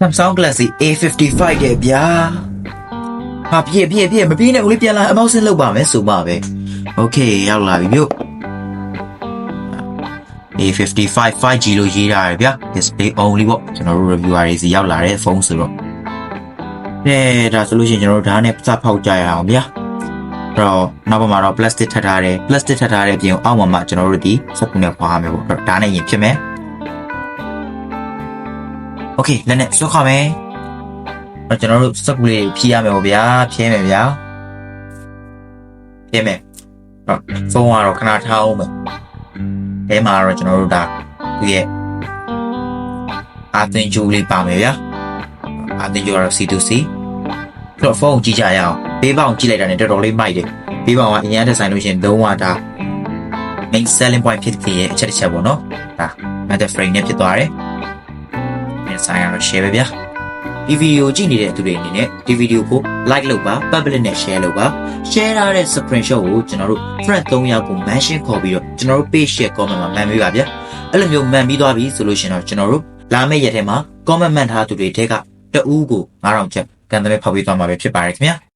Samsung Galaxy A55 ရဲ့ဗျာဟာဖြစ်မပြီးနဲ့ဦးလေးပြန်လာအမောက်ဆင်းလောက်ပါမယ်ဆိုပါပဲ Okay ရောက်လာပြီမြို့ A55 5G လို့ရေးထားတယ်ဗျာ display only ပေါ့ကျွန်တော်တို့ reviewer တွေစီရောက်လာတဲ့ဖုန်းဆိုတော့ဒါဆိုလို့ရှိရင်ကျွန်တော်တို့ဒါနဲ့စဖောက်ကြရအောင်ဗျာအဲ့တော့နောက်ပါမှာတော့ plastic ထပ်ထားတယ်ပြင်အောက်မှာကျွန်တော်တို့ဒီစက်ကူနဲ့ဖွားမယ်ပေါ့ဒါနဲ့ရင်ဖြစ်မယ်Okay လက်နဲ့ဆွဲခါမယ်ကျွန်တော်တို့စက်ကူလေးဖြီးရမယ်ပေါ့ဗျာဖြဲမယ်ဗျာဖြဲမယ်ဖုန်းကတော့ခဏထားအောင်မယ်အဲမှာတော့ကျွန်တော်တို့ဒါသူရဲ့အာသင်ဂျိုးလေးပါမယ်ဗျာအာသင်ဂျိုးကတော့ C2C တော့ဖုန်းကြည့်ကြရအောင်ဘေးပေါင်ကြည့်လိုက်တာနဲ့တော်တော်လေးမိုက်တယ်ဘေးပေါင်ကအရင်ကဆိုင်လို့ရှိရင်လုံးဝဒါ main selling point ဖြစ်ခဲ့ရဲ့အချက်တစ်ချက်ပေါ့နော်ဒါ metal frame နဲ့ဖြစ်သွားတယ်ဆိုင်ရတော့ share ပဲဗျာဒီဗီဒီယိုကြည့်နေတဲ့သူတွေအနေနဲ့ဒီဗီဒီယိုကို like လုပ်ပါ public နဲ့ share လုပ်ပါ share ရတဲ့ screenshot ကိုကျွန်တော်တို့ friend 3ယောက်ကို mention ခေါ်ပြီးတော့ကျွန်တော်တို့ page share comment မှာမှန်ပေးပါဗျာအဲ့လိုမျိုးမှန်ပြီးသွားပြီဆိုလို့ရှင်တော့ကျွန်တော်တို့လာမယ့်ရက်ထဲမှာ comment မှန်ထားသူတွေထဲကတအူးကို9000ချက်ကန်တဲ့ဖောက်ပေးသွားမှာပဲဖြစ်ပါတယ်ခင်ဗျာ